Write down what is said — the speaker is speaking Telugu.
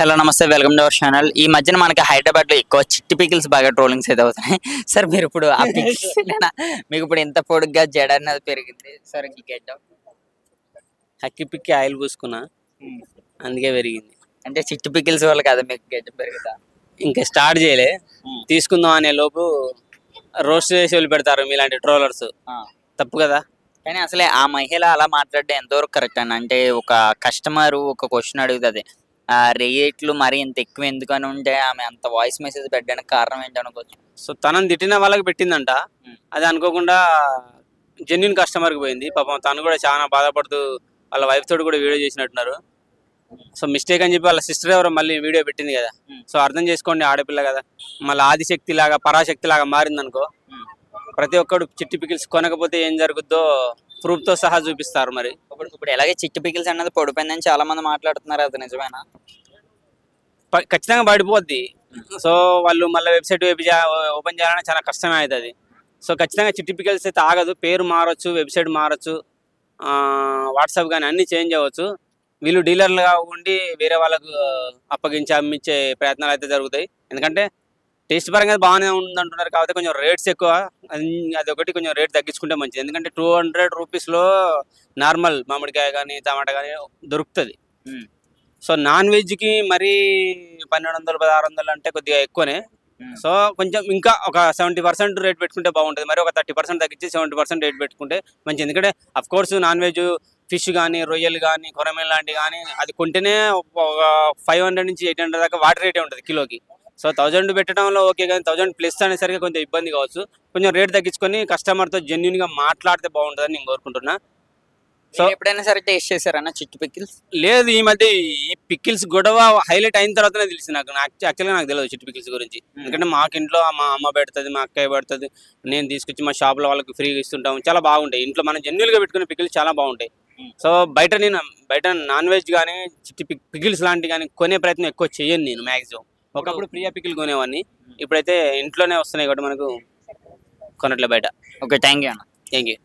హలో నమస్తే వెల్కమ్ టు అవర్ ఛానల్. ఈ మధ్యన మనకి హైదరాబాద్ లో ఎక్కువ చిట్టి పికిల్స్ బాగా ట్రోలింగ్స్ అయితే అవుతున్నాయి. సార్ మీరు ఇప్పుడు ఆ పికిల్స్ మీకు ఇప్పుడు ఎంత పొడుగ్గా జడ అనేది పెరిగింది సార్ ఈ గెడ్డం హక్కి పిక్కి ఆయిల్ పూసుకున్నా అందుకే పెరిగింది. అంటే చిట్టి పికిల్స్ వల్ల కదా మీకు గెడ్డం పెరుగుతా? ఇంకా స్టార్ట్ చేయలే, తీసుకుందాం అనే లోపు రోస్ట్ చేసి వదిలిపెడతారు మీలాంటి ట్రోలర్స్. తప్పు కదా. కానీ అసలే ఆ మహిళ అలా మాట్లాడడం ఎంతవరకు కరెక్ట్ అని అంటే ఒక కస్టమర్ ఒక క్వశ్చన్ అడుగుతుంది, ఆ రేట్లు మరి ఇంత ఎక్కువ ఎందుకని ఉంటే ఆమె అంత వాయిస్ మెసేజ్ పెట్టడానికి కారణం ఏంటి అనుకోవచ్చు. సో తనని తిట్టిన వాళ్ళకి పెట్టిందంట, అది అనుకోకుండా జెన్యున్ కస్టమర్కి పోయింది. పాపం తను కూడా చాలా బాధపడుతూ వాళ్ళ వైఫ్ తోటి కూడా వీడియో చేసినట్టున్నారు. సో మిస్టేక్ అని చెప్పి వాళ్ళ సిస్టర్ ఎవరో మళ్ళీ వీడియో పెట్టింది కదా. సో అర్థం చేసుకోండి, ఆడపిల్ల కదా, మళ్ళీ ఆదిశక్తి లాగా పరాశక్తి లాగా మారింది అనుకో. ప్రతి ఒక్కడు చిట్టి పికిల్స్ కొనకపోతే ఏం జరుగుద్దో ప్రూఫ్ తో సహా చూపిస్తారు. మరి ఇప్పుడు ఎలాగే చిట్టి పికిల్స్ అన్నది పడిపోయిందని చాలా మంది మాట్లాడుతున్నారు, అది నిజమేనా? ఖచ్చితంగా పడిపోద్ది. సో వాళ్ళు మళ్ళీ వెబ్సైట్ ఓపెన్ చేయాలని చాలా కష్టమే అవుతుంది. సో ఖచ్చితంగా చిట్టి పికిల్స్ అయితే ఆగదు. పేరు మారచ్చు, వెబ్సైట్ మారచ్చు, వాట్సాప్ కానీ అన్ని చేంజ్ అవ్వచ్చు. వీళ్ళు డీలర్లుగా ఉండి వేరే వాళ్ళకు అప్పగించి అమ్మించే ప్రయత్నాలు అయితే జరుగుతాయి. ఎందుకంటే టేస్ట్ పరంగా బాగానే ఉందంటున్నారు కాబట్టి కొంచెం రేట్స్ ఎక్కువ. అది ఒకటి కొంచెం రేట్ తగ్గించుకుంటే మంచిది. ఎందుకంటే 200 రూపీస్లో నార్మల్ మామిడికాయ కానీ టమాటా కానీ దొరుకుతుంది. సో నాన్ వెజ్కి మరీ 1200 1600 అంటే కొద్దిగా ఎక్కువనే. సో కొంచెం ఇంకా ఒక 70% రేట్ పెట్టుకుంటే బాగుంటుంది. మరి ఒక 30% తగ్గించి 70% రేట్ పెట్టుకుంటే మంచిది. ఎందుకంటే of course non veg fish కానీ రొయ్యలు కానీ కొరమేలు లాంటివి కానీ అది కొంటేనే ఒక 500 నుంచి 800 దాకా వాటి రేటే ఉంటుంది కిలోకి. సో 1000 పెట్టడంలో ఓకే, కానీ 1000 ప్లస్ అనేసరికి కొంచెం ఇబ్బంది కావచ్చు. కొంచెం రేట్ తగ్గించుకొని కస్టమర్తో జెన్యున్గా మాట్లాడితే బాగుంటుందని నేను కోరుకుంటున్నా. సో ఎప్పుడైనా సరే టేస్ట్ చేశారన్న చిట్టి పికిల్స్? లేదు, ఈ మధ్య ఈ పికిల్స్ గొడవ హైలైట్ అయిన తర్వాతనే తెలిసి నాకు యాక్చువల్గా నాకు తెలియదు చిట్టి పికిల్స్ గురించి. ఎందుకంటే మాకు ఇంట్లో మా అమ్మ పెడుతుంది, మా అక్కయ్య పెడుతుంది, నేను తీసుకొచ్చి మా షాప్లో వాళ్ళకి ఫ్రీగా ఇస్తుంటాం. చాలా బాగుంటాయి. ఇంట్లో మనం జెన్యున్గా పెట్టుకునే పికిల్స్ చాలా బాగుంటాయి. సో బయట నాన్ వెజ్ కానీ చిట్టి పికిల్స్ లాంటివి కానీ కొనే ప్రయత్నం ఎక్కువ చేయను నేను మ్యాక్సిమం. ఒకప్పుడు ప్రియా పికిల్ కొనేవాడిని, ఇప్పుడైతే ఇంట్లోనే వస్తున్నాయి కాబట్టి మనకు కొనట్లే బయట. ఓకే, థ్యాంక్ యూ అన్న. Thank you.